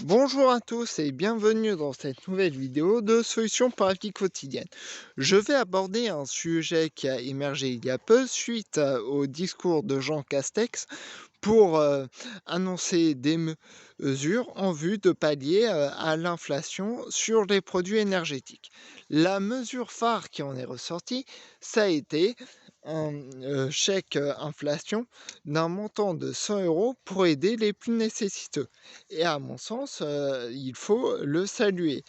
Bonjour à tous et bienvenue dans cette nouvelle vidéo de Solutions pour la vie quotidienne. Je vais aborder un sujet qui a émergé il y a peu suite au discours de Jean Castex pour annoncer des mesures en vue de pallier à l'inflation sur les produits énergétiques. La mesure phare qui en est ressortie, ça a été un chèque inflation d'un montant de 100 euros pour aider les plus nécessiteux. Et à mon sens, il faut le saluer.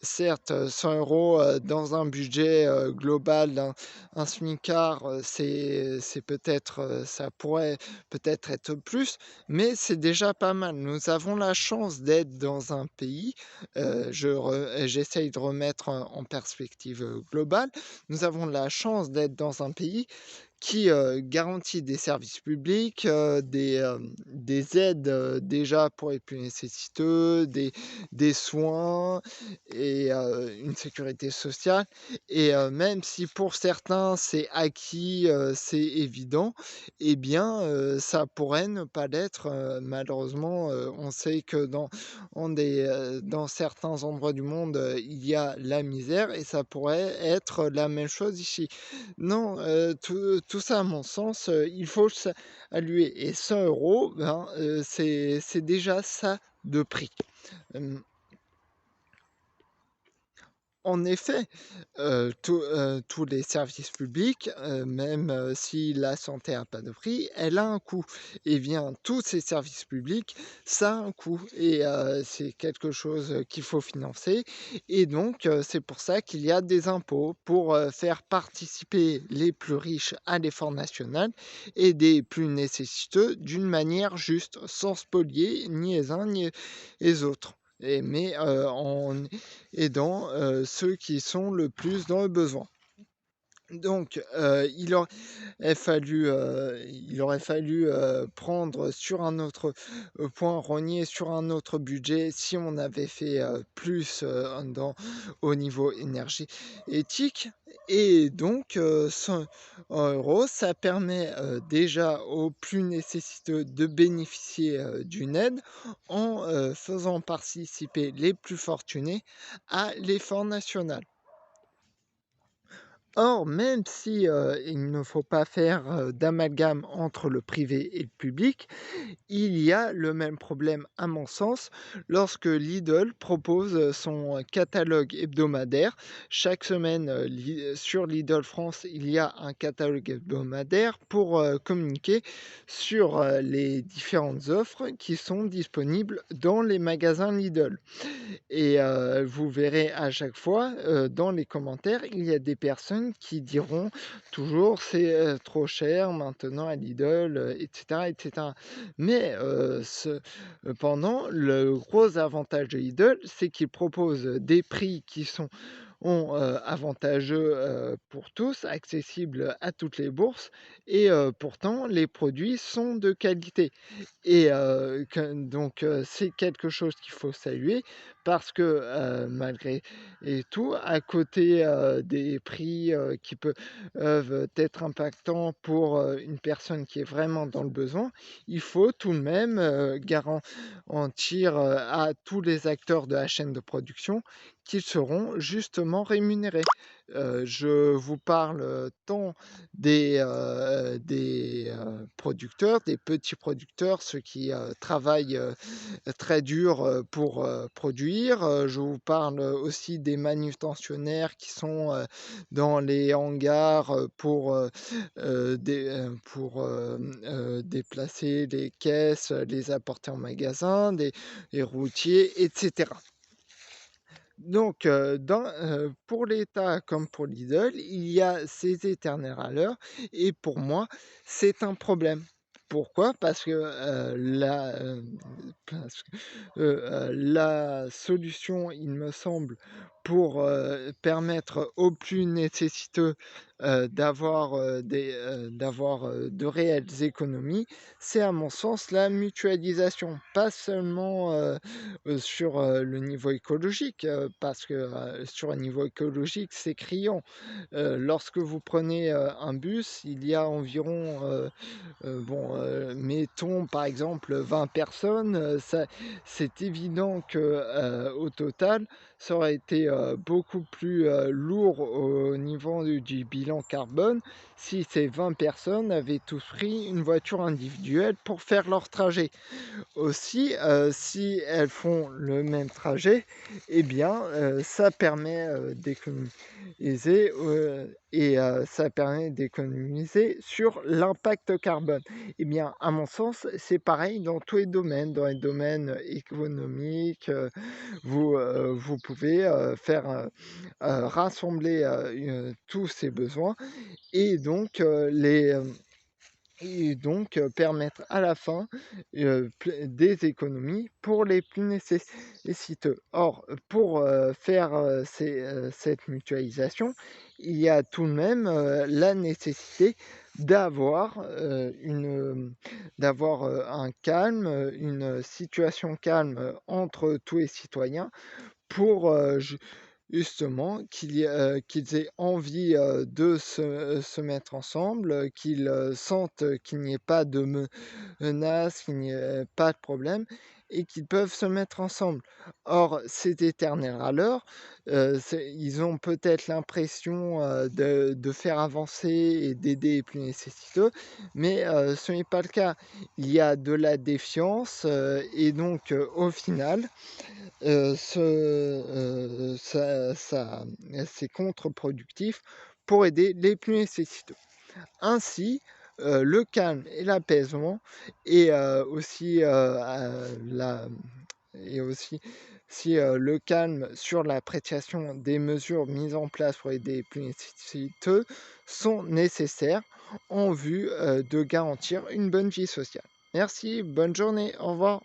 Certes, 100 € dans un budget, global d'un smicard, c'est peut-être, ça pourrait peut-être être plus, mais c'est déjà pas mal. Nous avons la chance d'être dans un pays, j'essaye de remettre en perspective, globale. Nous avons la chance d'être dans un pays qui, garantit des services publics, des aides, déjà pour les plus nécessiteux, des soins et une sécurité sociale et même si pour certains c'est acquis, c'est évident, eh bien, ça pourrait ne pas l'être, malheureusement, on sait que dans certains endroits du monde, il y a la misère et ça pourrait être la même chose ici. Non, tout ça à mon sens, il faut le saluer et 100 €, ben, c'est déjà ça de prix. Hem En effet, tous les services publics, même, si la santé a pas de prix, elle a un coût et bien tous ces services publics, ça a un coût et c'est quelque chose, qu'il faut financer et donc c'est pour ça qu'il y a des impôts pour, faire participer les plus riches à l'effort national et des plus nécessiteux d'une manière juste, sans spolier ni les uns ni les autres mais en aidant, ceux qui sont le plus dans le besoin. Donc, il aurait fallu, prendre sur un autre, point, rogner sur un autre budget si on avait fait, plus, au niveau énergétique et donc, 100 € ça permet, déjà aux plus nécessiteux de bénéficier, d'une aide en, faisant participer les plus fortunés à l'effort national. Or, même si, il ne faut pas faire, d'amalgame entre le privé et le public, il y a le même problème à mon sens lorsque Lidl propose, son catalogue hebdomadaire. Chaque semaine, sur Lidl France, il y a un catalogue hebdomadaire pour, communiquer sur, les différentes offres qui sont disponibles dans les magasins Lidl. Et vous verrez à chaque fois, dans les commentaires, il y a des personnes qui diront toujours: «C'est, trop cher maintenant à Lidl», et cetera et cetera. Mais cependant, le gros avantage de Lidl, c'est qu'ils proposent des prix qui sont avantageux, pour tous, accessibles à toutes les bourses et pourtant les produits sont de qualité et c'est quelque chose qu'il faut saluer parce que, malgré et tout, à côté, des prix, qui peuvent être impactants pour, une personne qui est vraiment dans le besoin, il faut tout de même, garantir, à tous les acteurs de la chaîne de production qu'ils seront justement rémunérés. Je vous parle, tant des producteurs, des petits producteurs, ceux qui, travaillent, très dur, pour, produire. Je vous parle, aussi des manutentionnaires qui sont, dans les hangars, déplacer les caisses, les apporter en magasin, des les routiers et cetera. Donc, pour l'État comme pour Lidl, il y a ces éternels râleurs et pour moi, c'est un problème. Pourquoi? Parce que, la solution, il me semble, pour permettre aux plus nécessiteux d'avoir de réelles économies, c'est à mon sens la mutualisation. Pas seulement sur le niveau écologique, parce que sur un niveau écologique, c'est criant. Lorsque vous prenez un bus, il y a environ bon, mettons par exemple 20 personnes, ça c'est évident que, au total, ça aurait été, beaucoup plus, lourd au niveau du bilan carbone si ces 20 personnes avaient tous pris une voiture individuelle pour faire leur trajet. Aussi, si elles font le même trajet, eh bien, ça permet, d'économiser, ça permet d'économiser sur l'impact carbone. Eh bien, à mon sens, c'est pareil dans tous les domaines. Dans les domaines économiques, vous pouvez, faire, rassembler, tous ces besoins et donc, permettre à la fin, des économies pour les plus nécessiteux. Or, pour, faire, cette mutualisation, il y a tout de même, la nécessité d'avoir, un calme, une situation calme, entre tous les citoyens pour, justement qu'ils aient envie, de se mettre ensemble, qu'ils, sentent qu'il n'y ait pas de menace, qu'il n'y ait pas de problème et qu'ils peuvent se mettre ensemble. Or, ces éternels râleurs, ils ont peut-être l'impression, de faire avancer et d'aider les plus nécessiteux, mais ce n'est pas le cas. Il y a de la défiance, et donc au final c'est contre-productif pour aider les plus nécessiteux. Ainsi, le calme et l'apaisement et aussi, la et aussi si, le calme sur l'appréciation des mesures mises en place pour aider les plus nécessiteux sont nécessaires en vue, de garantir une bonne vie sociale. Merci, bonne journée, au revoir.